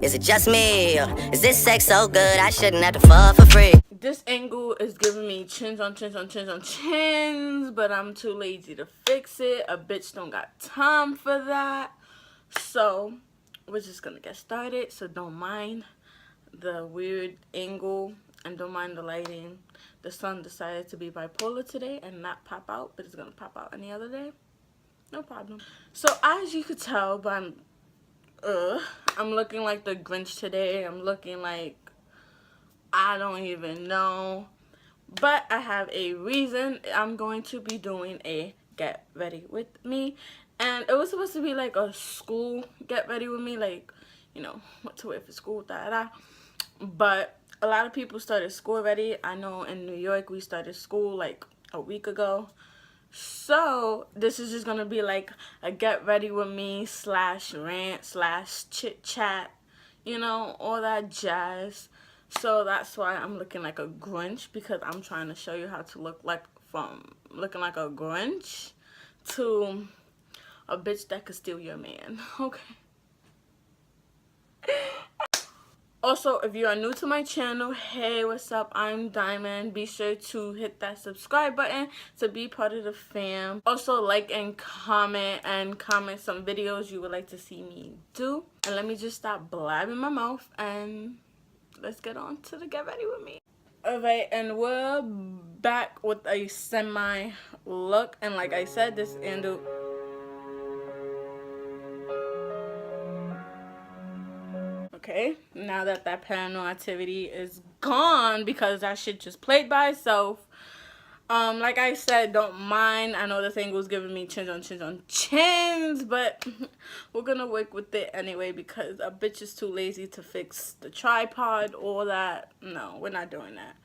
Is it just me? Or is this sex so good I shouldn't have to fuck for free? This angle is giving me chins on chins on chins on chins, but I'm too lazy to fix it. A bitch don't got time for that. So we're just gonna get started. So don't mind the weird angle and don't mind the lighting. The sun decided to be bipolar today and not pop out, but it's gonna pop out any other day. No problem. So as you could tell, but I'm looking like the Grinch today. I'm looking like I don't even know. But I have a reason. I'm going to be doing a get ready with me. And it was supposed to be like a school get ready with me. Like, you know, what to wear for school, da-da-da. But a lot of people started school already. I know in New York we started school like a week ago. So this is just going to be like a get ready with me / rant / chit chat. You know, all that jazz. So that's why I'm looking like a Grinch, because I'm trying to show you how to look like, from looking like a Grinch to a bitch that could steal your man. Okay. Also, if you are new to my channel, hey, what's up? I'm Diamond. Be sure to hit that subscribe button to be part of the fam. Also, like and comment some videos you would like to see me do. And let me just stop blabbing my mouth and let's get on to the get ready with me. Alright, and we're back with a semi look, and like I said, this handle. Okay, now that paranormal activity is gone because that shit just played by itself. Like I said, don't mind. I know this angle is giving me chins on chins on chins, but we're gonna work with it anyway because a bitch is too lazy to fix the tripod, all that. No, we're not doing that.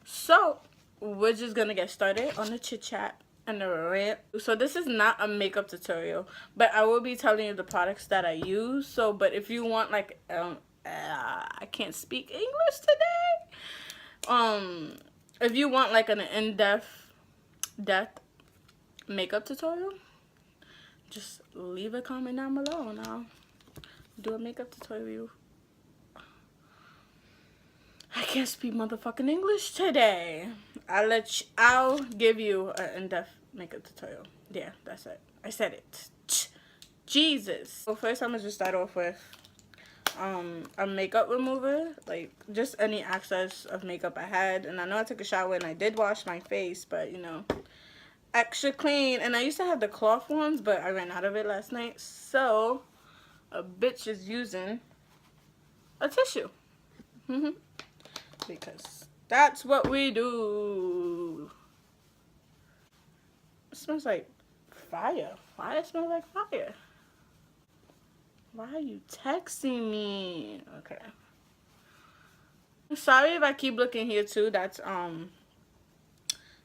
So we're just gonna get started on the chit chat and the rant. So this is not a makeup tutorial, but I will be telling you the products that I use. So, but if you want like, I can't speak English today. If you want like an in-depth makeup tutorial, just leave a comment down below and I'll do a makeup tutorial. I can't speak motherfucking English today. I'll give you an in-depth makeup tutorial. Yeah, that's it. I said it. Jesus. So first I'm gonna just start off with a makeup remover, like just any excess of makeup I had. And I know I took a shower and I did wash my face, but you know, extra clean. And I used to have the cloth ones, but I ran out of it last night, so a bitch is using a tissue. Because that's what we do. It smells like fire. Why does it smell like fire? Why are you texting me? Okay. I'm sorry if I keep looking here too. That's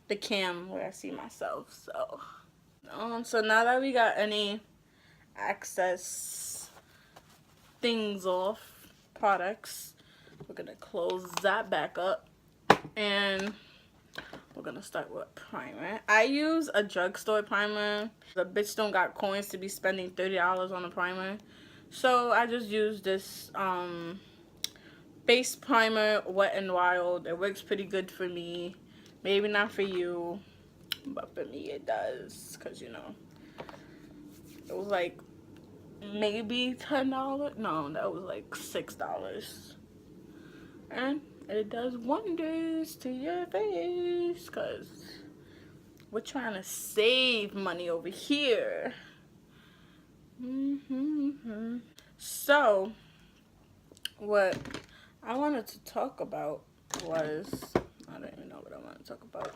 the cam where I see myself. So now that we got any excess things off, products, we're gonna close that back up and we're gonna start with primer. I use a drugstore primer. The bitch don't got coins to be spending $30 on a primer, so I just use this base primer, Wet n Wild. It works pretty good for me. Maybe not for you, but for me it does, because you know, it was like maybe $10. No, that was like $6. And it does wonders to your face, because we're trying to save money over here. So what I wanted to talk about was, I don't even know what I want to talk about.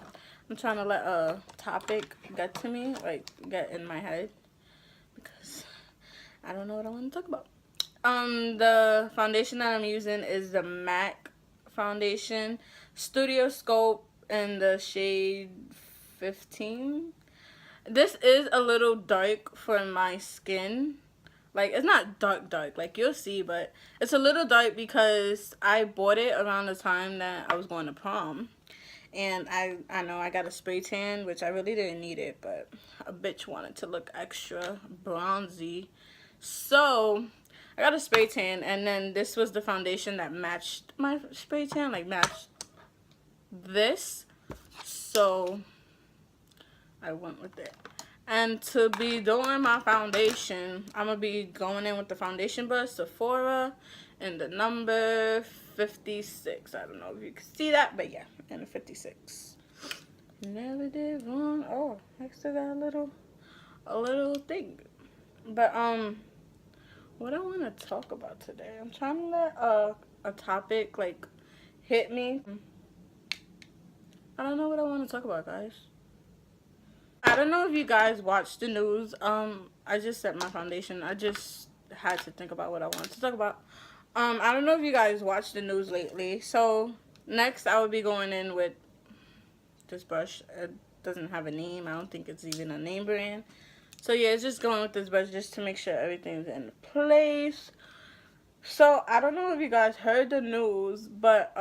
I'm trying to let a topic get to me, like get in my head, because I don't know what I want to talk about. The foundation that I'm using is the MAC foundation Studio Scope in the shade 15. This is a little dark for my skin. Like, it's not dark, like you'll see, but it's a little dark because I bought it around the time that I was going to prom. And I know I got a spray tan, which I really didn't need it, but a bitch wanted to look extra bronzy. So I got a spray tan, and then this was the foundation that matched my spray tan, like matched this. So I went with it. And to be doing my foundation, I'm going to be going in with the foundation brush, Sephora, and the number 56. I don't know if you can see that, but yeah, and the 56. Never did wrong. Oh, I still got a little thing. But, what I want to talk about today, I'm trying to let a topic, like, hit me. I don't know what I want to talk about, guys. I don't know if you guys watched the news. I just set my foundation. I just had to think about what I wanted to talk about. I don't know if you guys watched the news lately. So next I will be going in with this brush. It doesn't have a name. I don't think it's even a name brand. So yeah, it's just going with this brush just to make sure everything's in place. So I don't know if you guys heard the news, but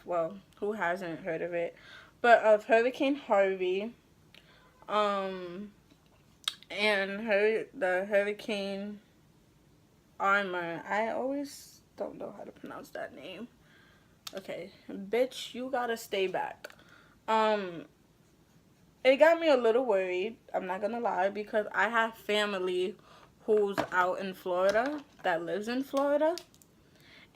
well, who hasn't heard of it? But of Hurricane Harvey. And the hurricane armor. I always don't know how to pronounce that name. Okay, bitch, you gotta stay back. It got me a little worried, I'm not gonna lie, because I have family who's out in Florida, that lives in Florida.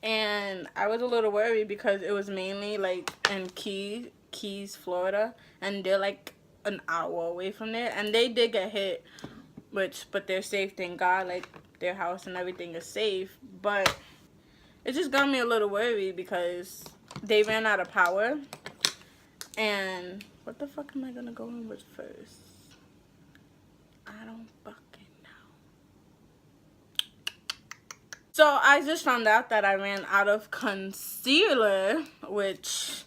And I was a little worried because it was mainly like in Keys, Florida, and they're like an hour away from there, and they did get hit, but they're safe, thank God. Like, their house and everything is safe. But it just got me a little worried because they ran out of power. And what the fuck am I gonna go in with first? I don't fucking know. So I just found out that I ran out of concealer, which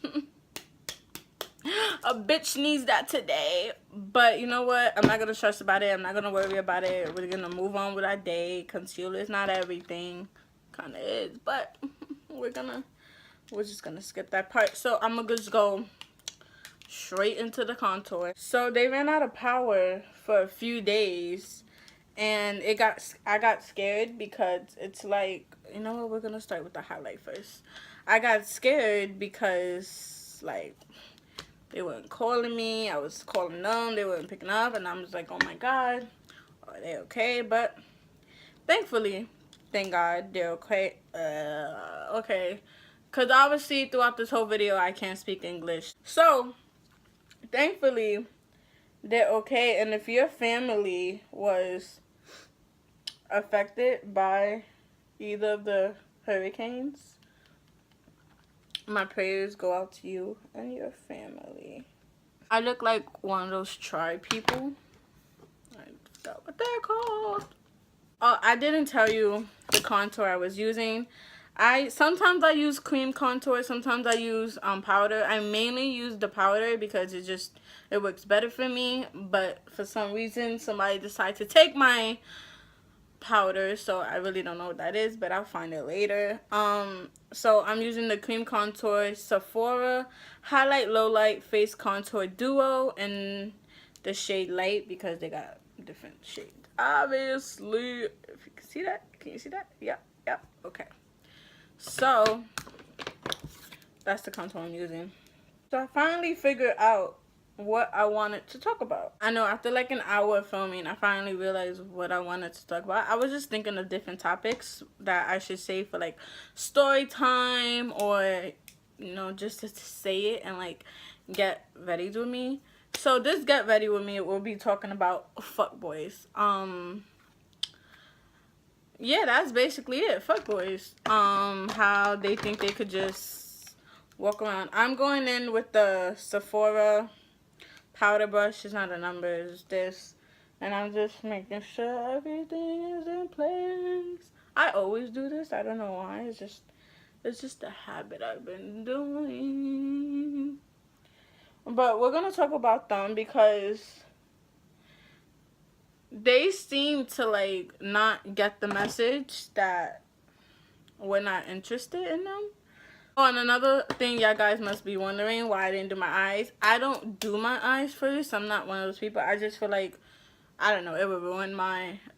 a bitch needs that today. But you know what? I'm not gonna stress about it. I'm not gonna worry about it. We're gonna move on with our day. Concealer is not everything. Kinda is, but we're just gonna skip that part. So I'm gonna just go straight into the contour. So they ran out of power for a few days, and I got scared because it's like, you know what? We're gonna start with the highlight first. I got scared because, like, they weren't calling me. I was calling them. They weren't picking up. And I'm just like, oh, my God. Are they okay? But thankfully, thank God, they're okay. Okay. Because obviously, throughout this whole video, I can't speak English. So, thankfully, they're okay. And if your family was affected by either of the hurricanes, my prayers go out to you and your family. I look like one of those tribe people. I forgot what they're called. Oh, I didn't tell you the contour I was using. Sometimes I use cream contour. Sometimes I use powder. I mainly use the powder because it works better for me. But for some reason, somebody decided to take my powder, so I really don't know what that is, but I'll find it later. So I'm using the cream contour Sephora highlight low light face contour duo in the shade light because they got different shades, obviously. If you can see that, can you see that? Yeah, okay. So that's the contour I'm using. So I finally figured out what I wanted to talk about. I know after like an hour of filming, I finally realized what I wanted to talk about. I was just thinking of different topics that I should say for like story time, or you know, just to say it and like get ready with me. So this get ready with me, we'll be talking about fuckboys. Yeah, that's basically it. Fuckboys. How they think they could just walk around. I'm going in with the Sephora powder brush. It's not a number, it's this. And I'm just making sure everything is in place. I always do this. I don't know why. It's just a habit I've been doing. But we're going to talk about them because they seem to like not get the message that we're not interested in them. Oh, and another thing y'all guys must be wondering why I didn't do my eyes. I don't do my eyes first. I'm not one of those people. I just feel like I don't know, it would ruin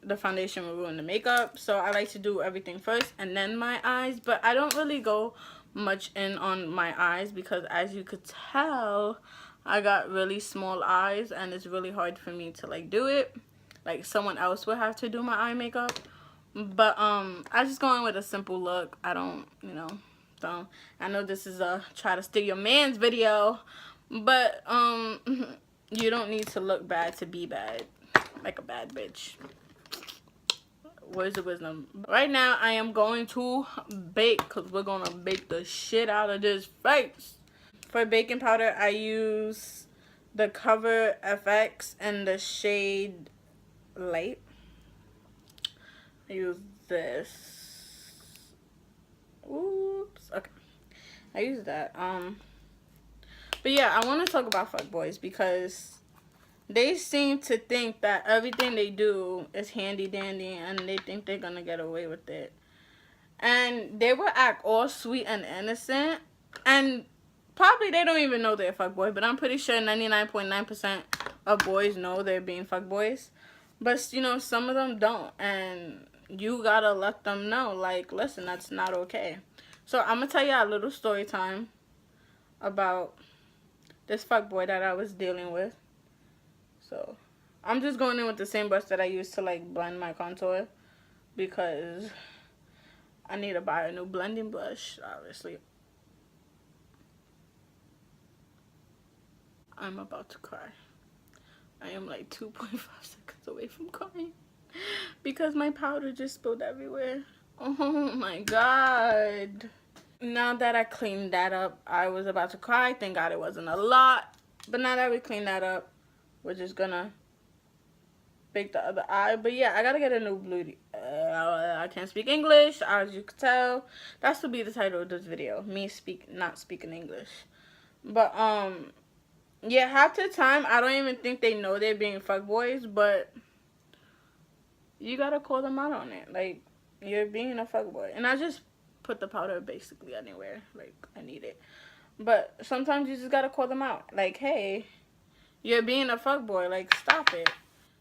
the foundation will ruin the makeup. So I like to do everything first and then my eyes. But I don't really go much in on my eyes because, as you could tell, I got really small eyes and it's really hard for me to like do it. Like someone else would have to do my eye makeup. But I just go in with a simple look. I don't, you know, so I know this is a try to steal your man's video, but you don't need to look bad to be bad, like a bad bitch. Words of wisdom. Right now I am going to bake because we're gonna bake the shit out of this face. For baking powder I use the Cover FX and the shade Light. I use this. Oops. Okay. I use that. But yeah, I want to talk about fuckboys because they seem to think that everything they do is handy dandy and they think they're gonna get away with it. And they will act all sweet and innocent, and probably they don't even know they're a fuckboy, but I'm pretty sure 99.9% of boys know they're being fuckboys. But, you know, some of them don't, and you gotta let them know, like, listen, that's not okay. So I'm gonna tell you a little story time about this fuckboy that I was dealing with. So I'm just going in with the same brush that I used to like blend my contour because I need to buy a new blending brush, obviously. I'm about to cry. I am like 2.5 seconds away from crying because my powder just spilled everywhere. Oh my god. Now that I cleaned that up, I was about to cry. Thank God it wasn't a lot. But now that we cleaned that up, we're just gonna bake the other eye. But yeah, I gotta get a new blue. I can't speak English, as you could tell. That's to be the title of this video. Me not speaking English. But yeah, half the time I don't even think they know they're being fuckboys, but you gotta call them out on it. Like, you're being a fuckboy. And I just put the powder basically anywhere. Like, I need it. But sometimes you just gotta call them out. Like, hey, you're being a fuckboy. Like, stop it.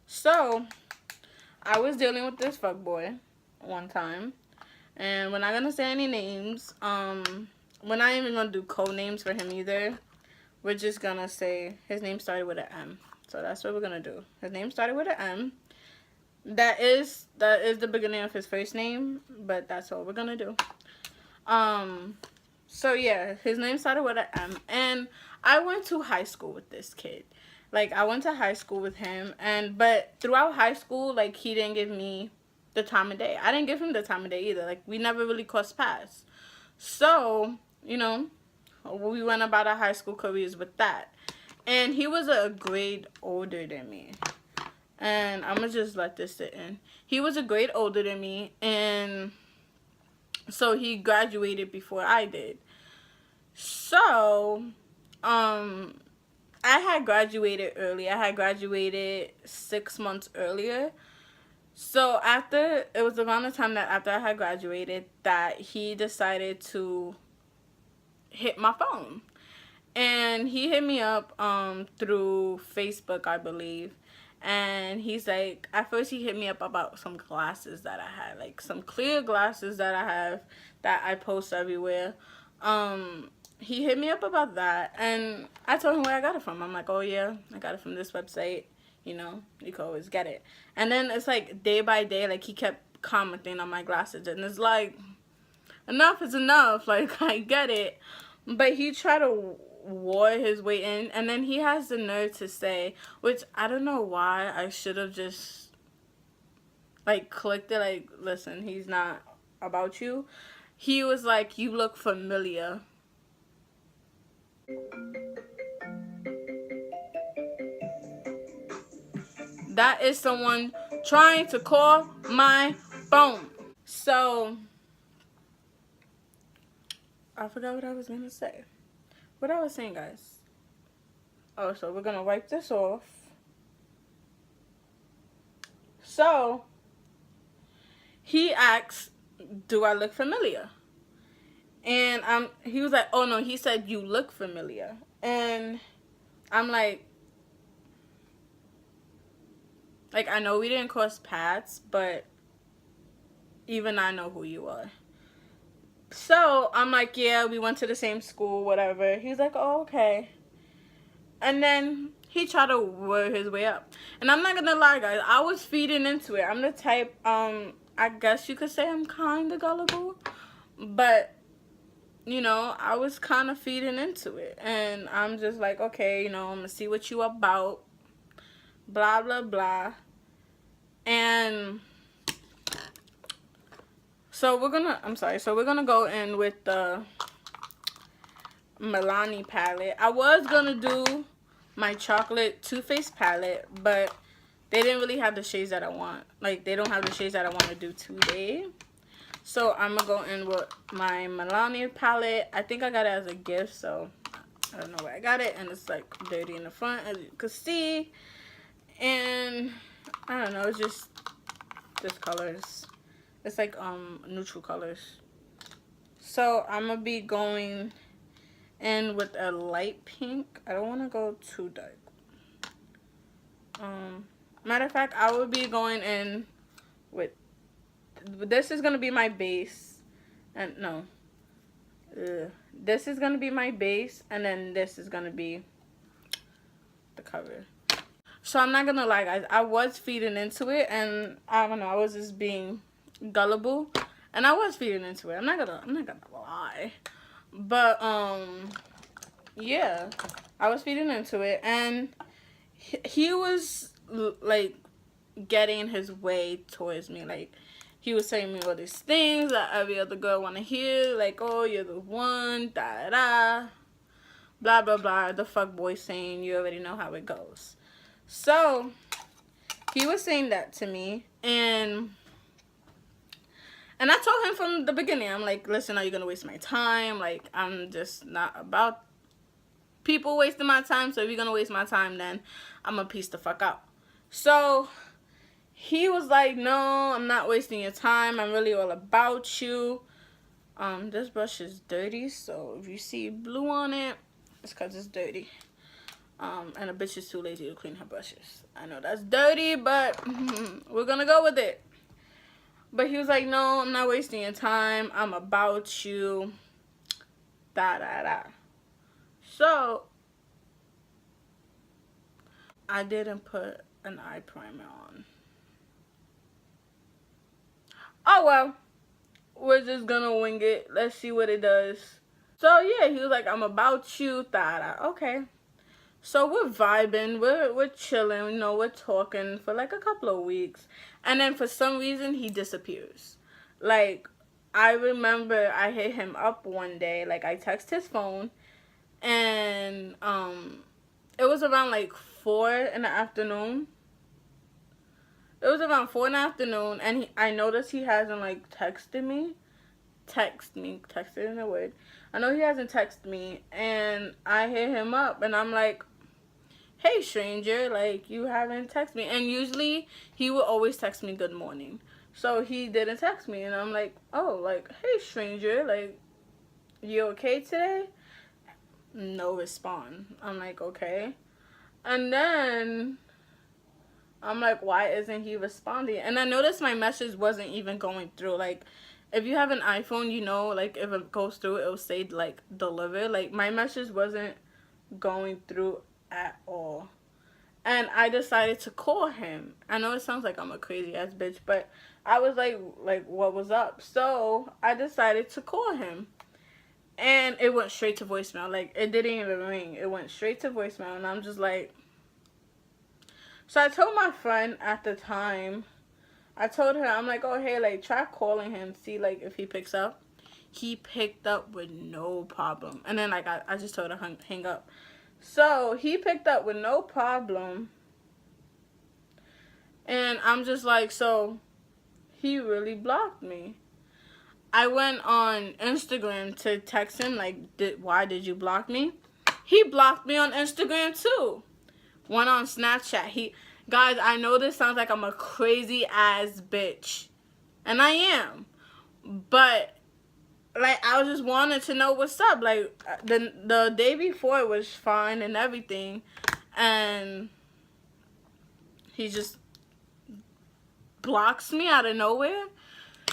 So, I was dealing with this fuckboy one time. And we're not gonna say any names. We're not even gonna do code names for him either. We're just gonna say his name started with an M. So that's what we're gonna do. His name started with an M. That is the beginning of his first name, but that's what we're gonna do. So yeah, his name started with an M, and I went to high school with this kid. Like, I went to high school with him, but throughout high school, like, he didn't give me the time of day. I didn't give him the time of day either. Like, we never really crossed paths. So, you know, we went about our high school careers with that. And he was a grade older than me. And I'm going to just let this sit in. He was a grade older than me, and so he graduated before I did. So, I had graduated early. I had graduated 6 months earlier. So it was around the time that after I had graduated that he decided to hit my phone. And he hit me up through Facebook, I believe. And he's like, at first he hit me up about some glasses that I had, like some clear glasses that I have that I post everywhere. He hit me up about that, and I told him where I got it from. I'm like, oh yeah, I got it from this website. You know, you can always get it. And then it's like day by day, like he kept commenting on my glasses, and it's like, enough is enough. Like, I get it, but he tried to war his way in, and then he has the nerve to say, which I don't know why I should have just like clicked it, like, listen, he's not about you. He was like, you look familiar. That is someone trying to call my phone. So I forgot what I was gonna say. What I was saying, guys. Oh, so we're gonna wipe this off. So he asks, do I look familiar? And he was like, oh no, he said you look familiar. And I'm like Like, I know we didn't cross paths, but even I know who you are. So, I'm like, yeah, we went to the same school, whatever. He's like, oh, okay. And then he tried to work his way up. And I'm not gonna lie, guys, I was feeding into it. I'm the type, I guess you could say I'm kind of gullible. But, you know, I was kind of feeding into it. And I'm just like, okay, you know, I'm gonna see what you about. Blah, blah, blah. And so we're gonna go in with the Milani palette. I was gonna do my chocolate Too Faced palette, but they didn't really have the shades that I want. Like, they don't have the shades that I want to do today. So I'm gonna go in with my Milani palette. I think I got it as a gift, so I don't know where I got it. And it's like dirty in the front, as you can see. And I don't know, it's just colors. It's like neutral colors. So I'm gonna be going in with a light pink. I don't want to go too dark. Matter of fact, I will be going in with, this is gonna be my base, and no, this is gonna be my base, and then this is gonna be the cover. So I'm not gonna lie, guys, I was feeding into it, and I don't know, I was just being gullible, and I was feeding into it. I'm not gonna lie, but yeah, I was feeding into it, and he was like getting his way towards me. Like, he was telling me all these things that every other girl want to hear, like, oh, you're the one, da da, blah blah blah. The fuck boy saying, you already know how it goes. So he was saying that to me, and I told him from the beginning, I'm like, listen, are you gonna waste my time? Like, I'm just not about people wasting my time. So if you're gonna waste my time, then I'm gonna piece the fuck out. So he was like, no, I'm not wasting your time. I'm really all about you. This brush is dirty, so if you see blue on it, it's because it's dirty. And a bitch is too lazy to clean her brushes. I know that's dirty, but we're gonna go with it. But he was like, no, I'm not wasting your time. I'm about you. Da da da. So I didn't put an eye primer on. Oh well, we're just gonna wing it. Let's see what it does. So yeah, he was like, I'm about you, da. Okay. So we're vibing, we're chilling, you know, we're talking for like a couple of weeks. And then for some reason he disappears. Like, I remember I hit him up one day, like I text his phone, and it was around like 4 in the afternoon. It was around 4 in the afternoon, and I noticed he hasn't like texted me. Texted in a word. I know he hasn't texted me, and I hit him up, and I'm like, hey stranger, like, you haven't texted me. And usually he would always text me good morning. So he didn't text me, and I'm like, oh, like, hey stranger, like, you okay today? No response. I'm like, okay. And then I'm like, why isn't he responding? And I noticed my message wasn't even going through. Like, if you have an iPhone, you know, like, if it goes through, it'll say, like, deliver. Like, my message wasn't going through at all. And I decided to call him. I know it sounds like I'm a crazy ass bitch, but I was like, what was up? So I decided to call him. And it went straight to voicemail. Like, it didn't even ring. It went straight to voicemail. And I'm just like... So I told my friend at the time, I told her, I'm like, oh, hey, like, try calling him, see, like, if he picks up. He picked up with no problem. And then, like, I just told her, hang up. So he picked up with no problem. And I'm just like, so he really blocked me. I went on Instagram to text him, like, why did you block me? He blocked me on Instagram, too. Went on Snapchat. Guys, I know this sounds like I'm a crazy ass bitch, and I am, but like, I just wanted to know what's up. Like, the day before it was fine and everything, and he just blocks me out of nowhere.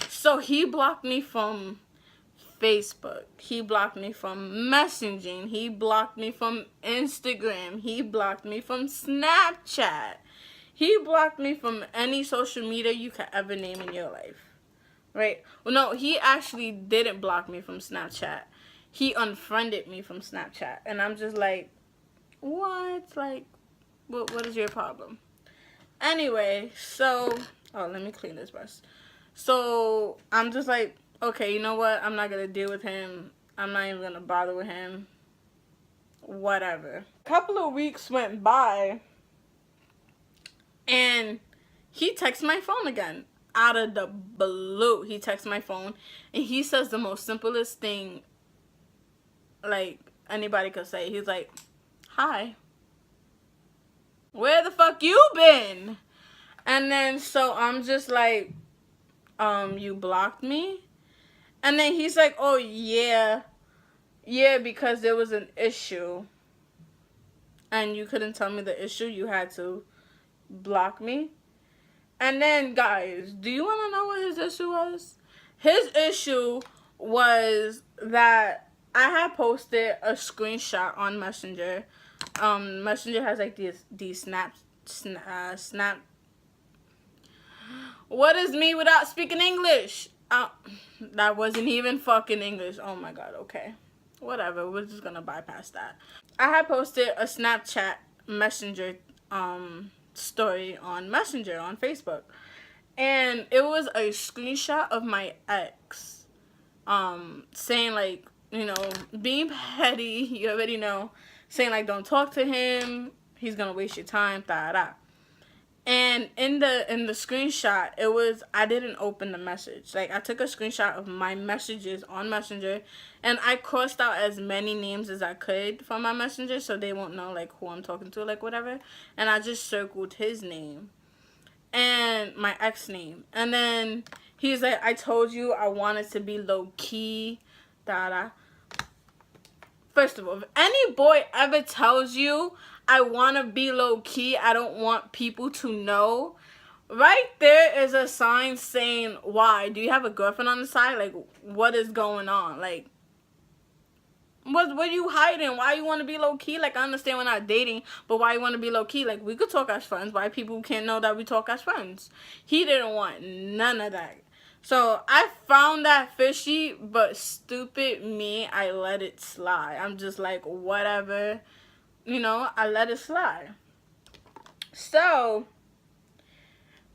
So he blocked me from Facebook. He blocked me from messaging. He blocked me from Instagram. He blocked me from Snapchat. He blocked me from any social media you could ever name in your life. Right? Well, no, he actually didn't block me from Snapchat. He unfriended me from Snapchat. And I'm just like, what? Like, what is your problem? Anyway, so, oh, let me clean this brush. So, I'm just like, okay, you know what? I'm not going to deal with him. I'm not even going to bother with him. Whatever. A couple of weeks went by, and he texts my phone again. Out of the blue, he texts my phone, and he says the most simplest thing, like, anybody could say. He's like, hi. Where the fuck you been? And then, so I'm just like, you blocked me? And then he's like, oh, yeah, because there was an issue. And you couldn't tell me the issue. You had to block me. And then, guys, do you want to know what his issue was? His issue was that I had posted a screenshot on Messenger. Messenger has, like, these snap. What is me without speaking English? That wasn't even fucking English. Oh my god, okay. Whatever, we're just gonna bypass that. I had posted a Snapchat Messenger story on Messenger on Facebook. And it was a screenshot of my ex. Saying, like, you know, being petty, you already know. Saying, like, don't talk to him, he's gonna waste your time, da-da. And in the screenshot, it was, I didn't open the message. Like, I took a screenshot of my messages on Messenger, and I crossed out as many names as I could from my Messenger, so they won't know, like, who I'm talking to, like, whatever. And I just circled his name and my ex name. And then he's like, I told you I wanted to be low-key, da-da. First of all, if any boy ever tells you, I want to be low-key, I don't want people to know, right there is a sign saying, why? Do you have a girlfriend on the side? Like, what is going on? Like, what are you hiding? Why you want to be low-key? Like, I understand we're not dating, but why you want to be low-key? Like, we could talk as friends. Why people can't know that we talk as friends? He didn't want none of that. So, I found that fishy, but stupid me, I let it slide. I'm just like, whatever. You know, I let it slide. So,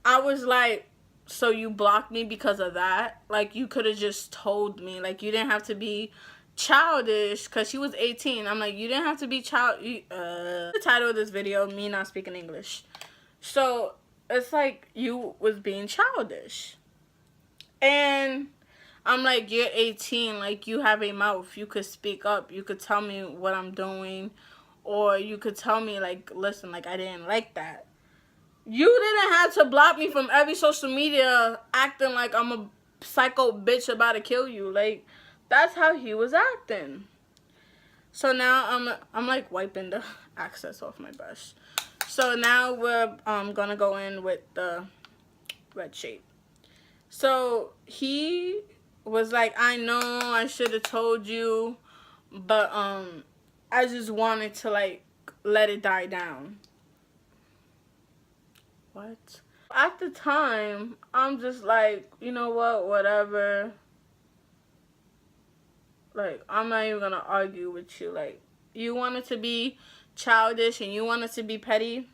I was like, so you blocked me because of that? Like, you could have just told me. Like, you didn't have to be childish, because she was 18. I'm like, you didn't have to be the title of this video, me not speaking English. So, it's like, you was being childish. And I'm like, you're 18, like, you have a mouth, you could speak up, you could tell me what I'm doing, or you could tell me, like, listen, like, I didn't like that. You didn't have to block me from every social media acting like I'm a psycho bitch about to kill you. Like, that's how he was acting. So now I'm like wiping the excess off my brush. So now we're gonna go in with the red shade. So he was like, I know I should have told you, but I just wanted to, like, let it die down. What? At the time, I'm just like, you know what, whatever. Like, I'm not even gonna argue with you. Like, you wanted to be childish and you wanted to be petty,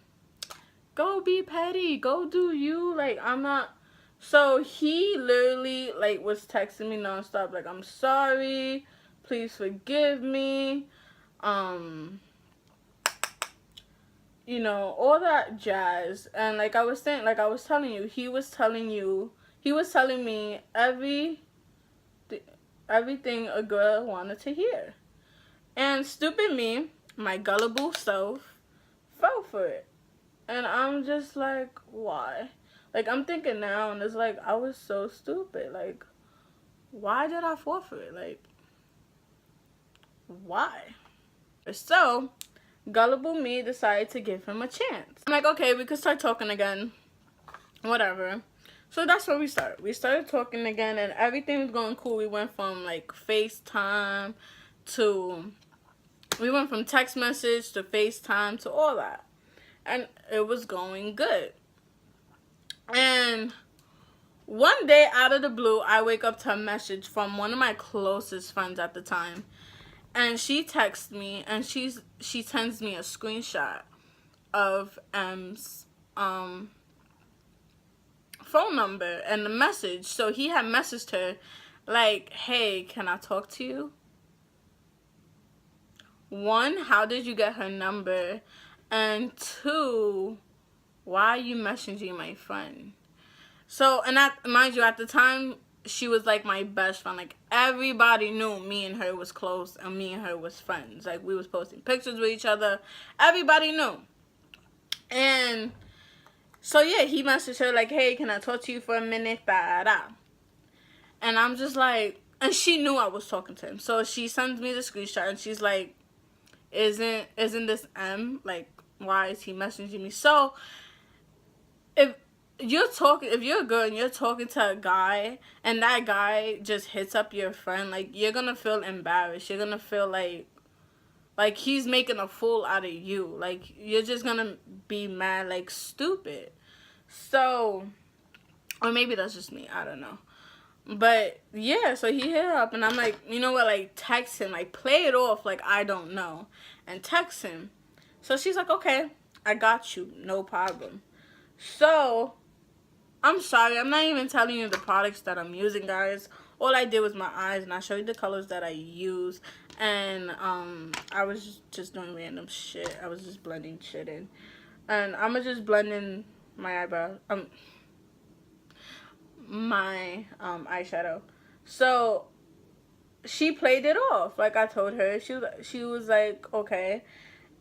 go be petty, go do you. Like, I'm not. So he literally, like, was texting me nonstop, like, I'm sorry, please forgive me, you know, all that jazz. And like I was saying, like I was telling you, he was telling me everything a girl wanted to hear. And stupid me, my gullible self, fell for it. And I'm just like, why? Like, I'm thinking now, and it's like, I was so stupid. Like, why did I fall for it? Like, why? So, gullible me decided to give him a chance. I'm like, okay, we could start talking again. Whatever. So that's where we started. We started talking again, and everything was going cool. We went from like FaceTime to, we went from text message to FaceTime to all that. And it was going good. And one day, out of the blue, I wake up to a message from one of my closest friends at the time. And she texts me, and she sends me a screenshot of M's phone number and the message. So he had messaged her like, hey, can I talk to you? One, how did you get her number? And two, why are you messaging my friend? So, and mind you, at the time, she was like my best friend. Like, everybody knew me and her was close, and me and her was friends. Like, we was posting pictures with each other. Everybody knew. And so yeah, he messaged her like, hey, can I talk to you for a minute? Da-da. And I'm just like, and she knew I was talking to him. So she sends me the screenshot, and she's like, isn't this M? Like, why is he messaging me? So if you're a girl and you're talking to a guy, and that guy just hits up your friend, like, you're gonna feel embarrassed. You're gonna feel like he's making a fool out of you. Like, you're just gonna be mad, like, stupid. So, or maybe that's just me, I don't know. But yeah, so he hit her up, and I'm like, you know what, like, text him, like, play it off like I don't know, and text him. So she's like, okay, I got you, no problem. So I'm sorry, I'm not even telling you the products that I'm using, guys. All I did was my eyes, and I showed you the colors that I use, and I was just doing random shit. I was just blending shit in, and I'm just blending my eyebrow, my eyeshadow. So she played it off like I told her. She was like, okay.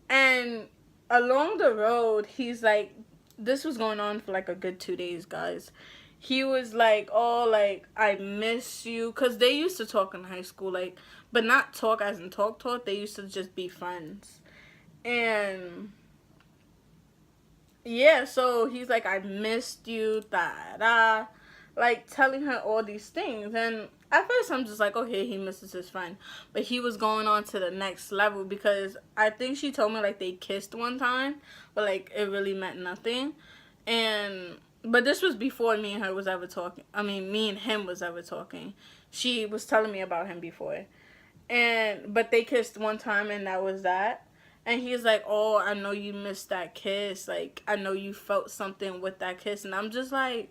And along the road, he's like, this was going on for like a good 2 days, guys. He was like, oh, like, I miss you. Because they used to talk in high school, like, but not talk as in talk. They used to just be friends. And yeah, so he's like, I missed you, da-da. Like, telling her all these things. And at first I'm just like, okay, he misses his friend. But he was going on to the next level, because I think she told me, like, they kissed one time, but, like, it really meant nothing. But this was before me and her was ever talking. I mean, me and him was ever talking. She was telling me about him before. But they kissed one time, and that was that. And he's like, oh, I know you missed that kiss. Like, I know you felt something with that kiss. And I'm just like,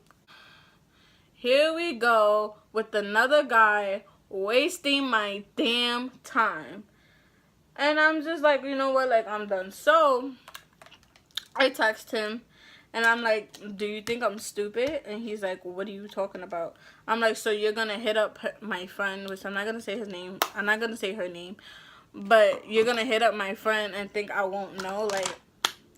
here we go with another guy wasting my damn time. And I'm just like, you know what, like, I'm done. So I text him, and I'm like, do you think I'm stupid? And he's like, what are you talking about? I'm like, so you're gonna hit up my friend, which I'm not gonna say his name, I'm not gonna say her name, but you're gonna hit up my friend and think I won't know? Like,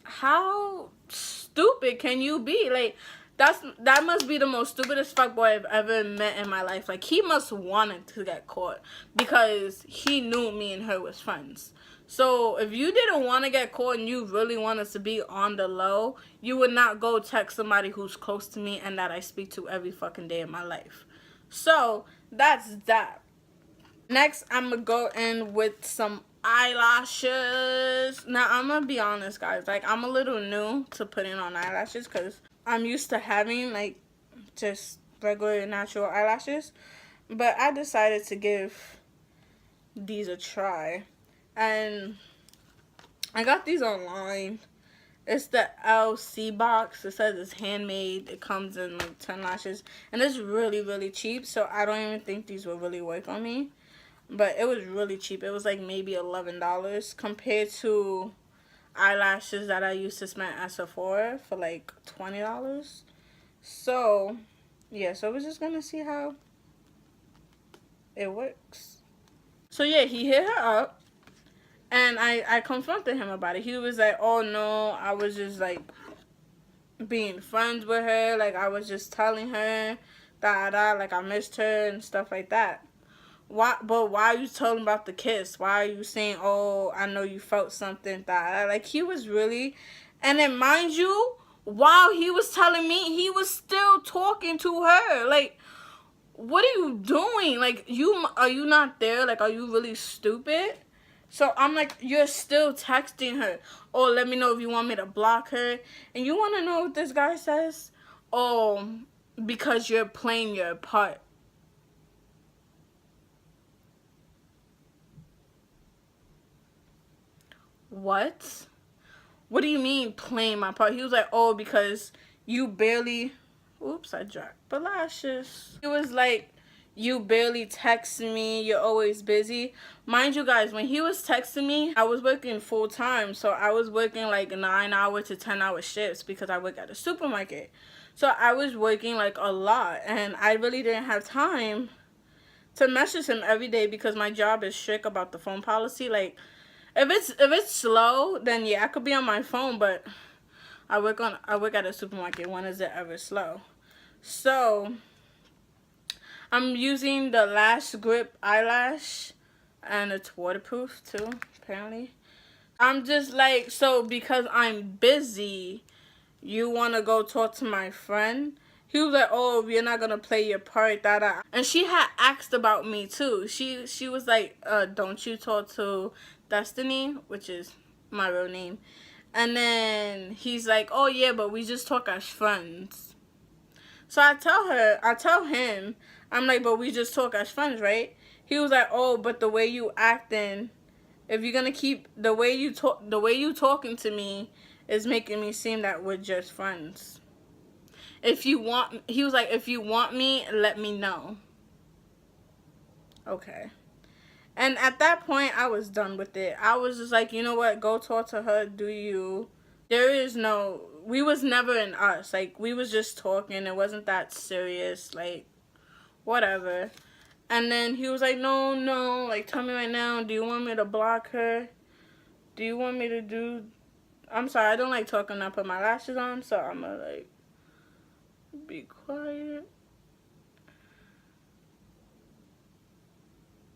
how stupid can you be? Like, that must be the most stupidest fuckboy I've ever met in my life. Like, he must wanted to get caught, because he knew me and her was friends. So if you didn't want to get caught and you really want us to be on the low, you would not go text somebody who's close to me and that I speak to every fucking day of my life. So that's that. Next, I'm gonna go in with some eyelashes. Now, I'm gonna be honest, guys. Like, I'm a little new to putting on eyelashes, because I'm used to having, like, just regular natural eyelashes. But I decided to give these a try. And I got these online. It's the LC box. It says it's handmade. It comes in, like, 10 lashes. And it's really, really cheap. So I don't even think these will really work on me. But it was really cheap. It was like maybe $11 compared to eyelashes that I used to spend at Sephora for like $20. So yeah, so we're just gonna see how it works. So yeah, he hit her up, and I confronted him about it. He was like, oh no, I was just like being friends with her, like I was just telling her like I missed her and stuff like that. But why are you telling about the kiss? Why are you saying, oh, I know you felt something, that? Like, he was really, and then mind you, while he was telling me he was still talking to her. Like, what are you doing? Like, are you not there? Like, are you really stupid? So I'm like, you're still texting her. Oh, let me know if you want me to block her. And you want to know what this guy says? Oh, because you're playing your part. What? What do you mean playing my part? He was like, oh, because you barely... Oops, I dropped the lashes. He was like, you barely text me. You're always busy. Mind you guys, when he was texting me, I was working full time. So I was working like 9-hour to 10-hour shifts because I work at a supermarket. So I was working like a lot. And I really didn't have time to message him every day because my job is strict about the phone policy. Like, if it's slow, then yeah, I could be on my phone, but I work at a supermarket. When is it ever slow? So I'm using the Lash Grip eyelash, and it's waterproof too, apparently. I'm just like, so because I'm busy, you want to go talk to my friend? He was like, oh, you're not going to play your part, that. And she had asked about me, too. She was like, don't you talk to Destiny, which is my real name. And then he's like, oh, yeah, but we just talk as friends. So I tell him, I'm like, but we just talk as friends, right? He was like, oh, but the way you acting, if you're going to keep, the way you talking to me is making me seem that we're just friends. He was like, if you want me, let me know. Okay. And at that point, I was done with it. I was just like, you know what? Go talk to her. Do you? We was never in us. Like, we was just talking. It wasn't that serious. Like, whatever. And then he was like, no. Like, tell me right now. Do you want me to block her? Do you want me to do... I'm sorry. I don't like talking. I put my lashes on. So I'm going to, like, be quiet.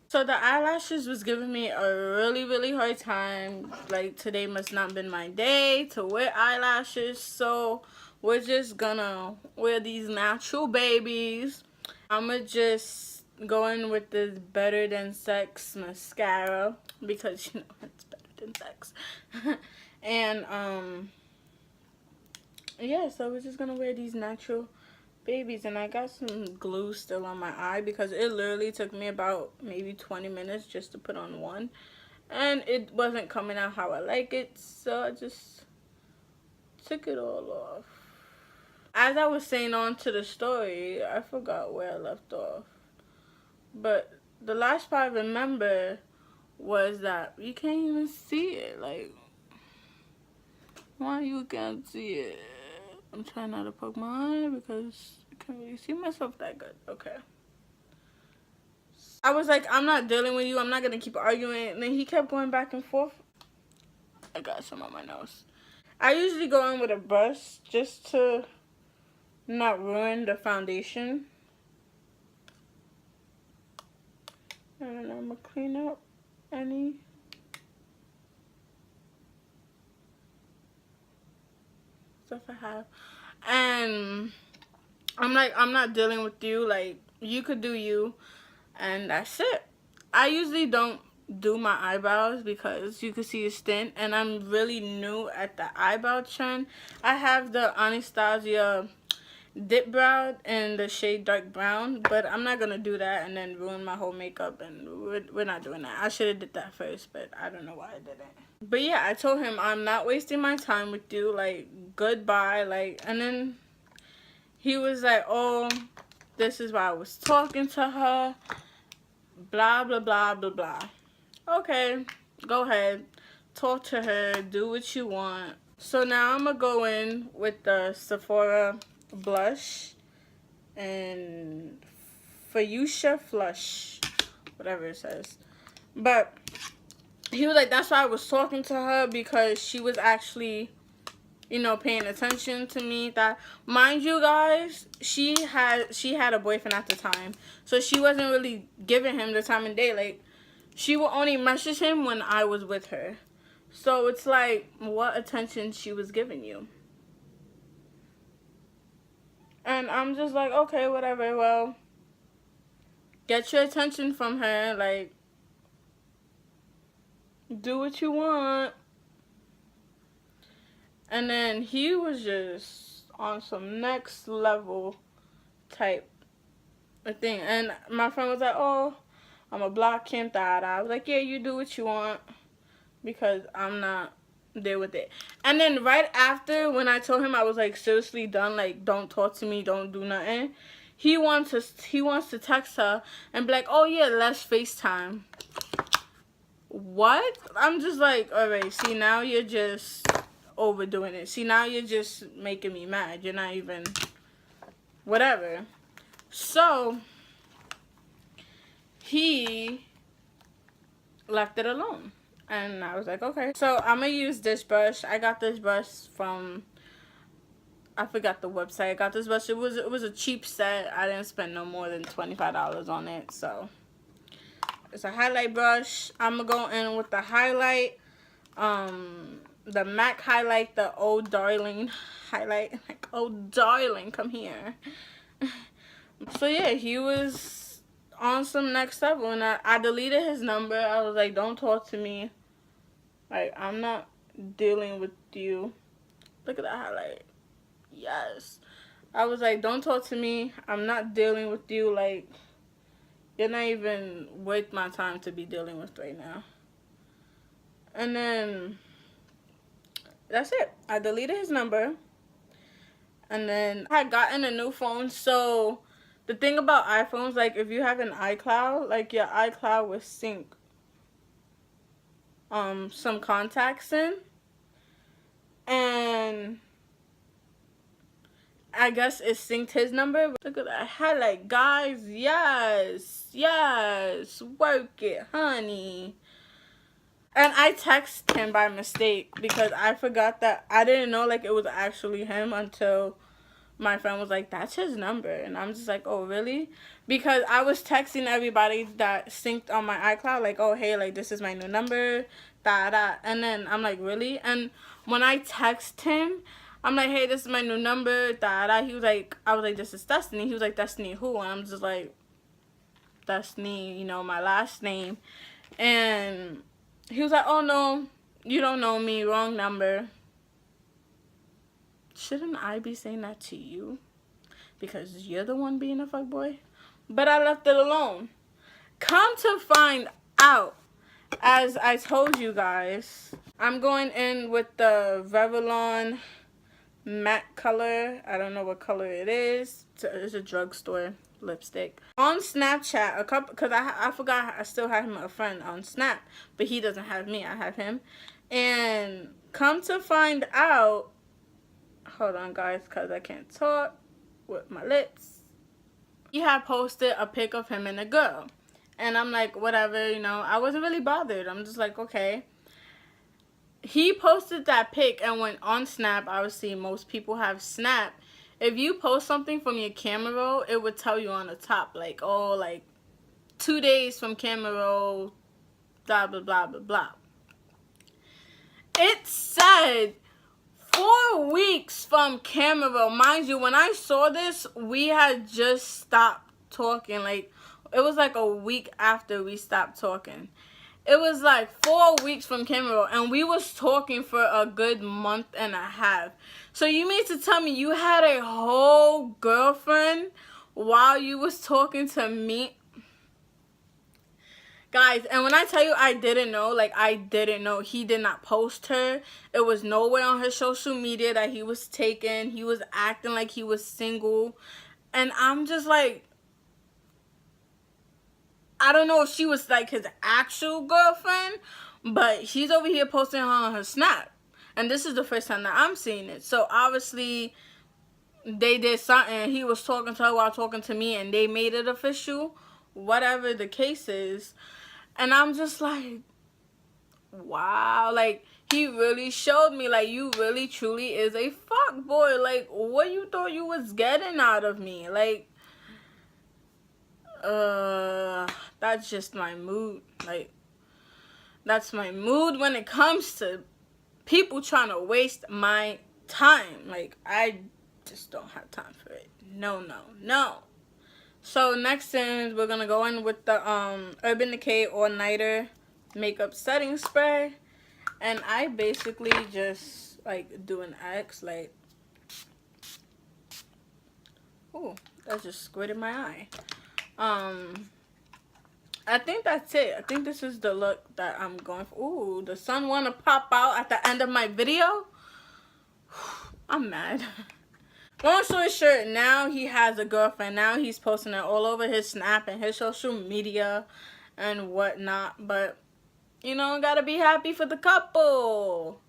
So the eyelashes was giving me a really, really hard time. Like, today must not been my day to wear eyelashes. So we're just gonna wear these natural babies. I'ma just go in with this Better Than Sex mascara because, you know, it's better than sex. And yeah, so we're just gonna wear these natural babies. And I got some glue still on my eye because it literally took me about maybe 20 minutes just to put on one, and it wasn't coming out how I like it, so I just took it all off. As I was saying on to the story, I forgot where I left off, but the last part I remember was that you can't even see it. Like, why you can't see it? I'm trying not to poke my eye because I can't really see myself that good. Okay. I was like, I'm not dealing with you. I'm not going to keep arguing. And then he kept going back and forth. I got some on my nose. I usually go in with a brush just to not ruin the foundation. And I'm going to clean up any stuff I have. And I'm like, I'm not dealing with you. Like, you could do you. And that's it. I usually don't do my eyebrows because you can see it's thin. And I'm really new at the eyebrow trend. I have the Anastasia dip brow in the shade dark brown. But I'm not going to do that and then ruin my whole makeup. And we're not doing that. I should have did that first, but I don't know why I didn't. But yeah, I told him I'm not wasting my time with you. Like, goodbye. Like, and then he was like, oh, this is why I was talking to her. Blah, blah, blah, blah, blah. Okay, go ahead. Talk to her. Do what you want. So now I'm going to go in with the Sephora blush and Fuchsia Flush. Whatever it says. But he was like, that's why I was talking to her, because she was actually, you know, paying attention to me. That, mind you guys, she had a boyfriend at the time, so she wasn't really giving him the time of day. Like, she would only message him when I was with her. So it's like, what attention she was giving you? And I'm just like, okay, whatever. Well, get your attention from her. Like, do what you want. And then he was just on some next level type of thing. And my friend was like, oh, I'm a block him. I was like, yeah, you do what you want, because I'm not there with it. And then right after, when I told him I was like seriously done, like don't talk to me, don't do nothing, he wants to text her and be like, oh yeah, let's FaceTime. What? I'm just like, alright, see, now you're just overdoing it. See, now you're just making me mad. You're not even whatever. So he left it alone. And I was like, okay. So I'm going to use this brush. I got this brush from, I forgot the website. I got this brush. It was a cheap set. I didn't spend no more than $25 on it. So it's a highlight brush. I'm going to go in with the highlight. The MAC highlight, the Oh Darling highlight. Like, oh darling, come here. So yeah, he was on some next level, and I deleted his number. I was like, don't talk to me. Like, I'm not dealing with you. Look at that highlight. Yes. I was like, don't talk to me. I'm not dealing with you. Like, you're not even worth my time to be dealing with right now. And then that's it. I deleted his number. And then I had gotten a new phone. So the thing about iPhones, like if you have an iCloud, like your iCloud will sync some contacts in. And I guess it synced his number. Look at that highlight, guys. Yes. Yes. Work it, honey. And I texted him by mistake because I forgot that I didn't know like it was actually him until my friend was like, that's his number. And I'm just like, oh, really? Because I was texting everybody that synced on my iCloud, like, oh, hey, like, this is my new number, da. And then I'm like, really? And when I text him, I'm like, hey, this is my new number, da. He was like, I was like, this is Destiny. He was like, Destiny who? And I'm just like, Destiny, you know, my last name. And he was like, oh, no, you don't know me, wrong number. Shouldn't I be saying that to you? Because you're the one being a fuckboy? But I left it alone. Come to find out, as I told you guys, I'm going in with the Revlon matte color. I don't know what color it is. It's a drugstore lipstick. On Snapchat, because I forgot I still have him a friend on Snap. But he doesn't have me. I have him. And come to find out, hold on, guys, because I can't talk with my lips. He had posted a pic of him and a girl. And I'm like, whatever, you know. I wasn't really bothered. I'm just like, okay. He posted that pic, and when on Snap, obviously most people have Snap. If you post something from your camera roll, it would tell you on the top, like, oh, like, 2 days from camera roll, blah, blah, blah, blah, blah. It said 4 weeks from camera roll. Mind you, when I saw this, we had just stopped talking. Like, it was like a week after we stopped talking. It was like 4 weeks from camera roll, and we was talking for a good month and a half. So you mean to tell me you had a whole girlfriend while you was talking to me? Guys, and when I tell you I didn't know, like, I didn't know. He did not post her. It was nowhere on her social media that he was taken. He was acting like he was single. And I'm just like, I don't know if she was, like, his actual girlfriend, but he's over here posting her on her Snap. And this is the first time that I'm seeing it. So, obviously, they did something. He was talking to her while talking to me, and they made it official. Whatever the case is. And I'm just like, wow. Like, he really showed me, like, you really truly is a fuck boy. Like, what you thought you was getting out of me? Like, that's just my mood. Like, that's my mood when it comes to people trying to waste my time. Like, just don't have time for it. No. So next is we're gonna go in with the Urban Decay All Nighter makeup setting spray, and I basically just like do an X, like, ooh, that just squirted my eye. I think that's it. I think this is the look that I'm going for. Ooh, the sun wanna pop out at the end of my video. I'm mad. Long story short, now he has a girlfriend. Now he's posting it all over his Snap and his social media and whatnot. But, you know, gotta be happy for the couple.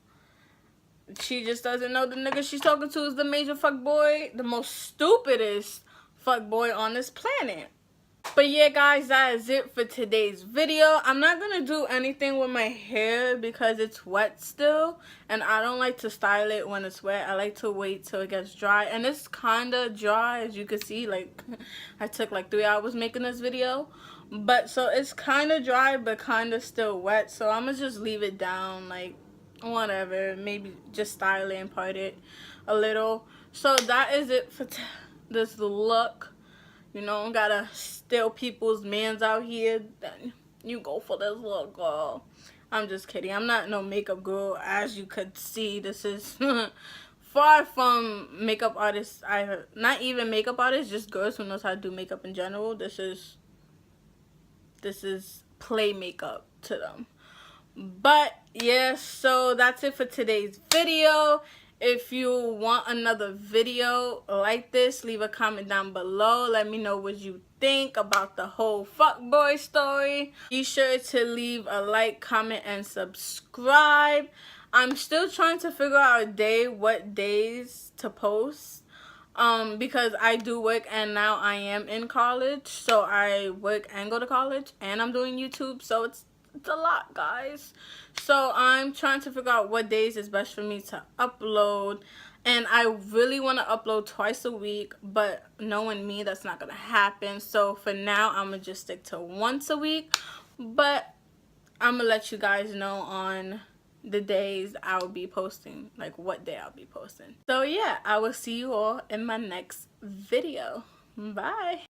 She just doesn't know the nigga she's talking to is the major fuckboy, the most stupidest fuckboy on this planet. But yeah, guys, that is it for today's video. I'm not gonna do anything with my hair because it's wet still, and I don't like to style it when it's wet. I like to wait till it gets dry, and it's kind of dry, as you can see. Like, I took like 3 hours making this video, but so it's kind of dry but kind of still wet, so I'm gonna just leave it down, like, whatever, maybe just style it and part it a little. So that is it for this look. You know, gotta steal people's mans out here, then you go for this look, girl. I'm just kidding. I'm not no makeup girl. As you could see, this is far from makeup artists. Not even makeup artists, just girls who knows how to do makeup in general. This is play makeup to them. But yeah, so that's it for today's video. If you want another video like this, leave a comment down below. Let me know what you think about the whole fuckboy story. Be sure to leave a like, comment, and subscribe. I'm still trying to figure out what days to post. Because I do work and now I am in college. So I work and go to college and I'm doing YouTube. So it's a lot, guys. So I'm trying to figure out what days is best for me to upload, and I really want to upload twice a week, but knowing me, that's not gonna happen. So for now, I'm gonna just stick to once a week, but I'm gonna let you guys know on the days I'll be posting, like what day I'll be posting. So yeah, I will see you all in my next video. Bye.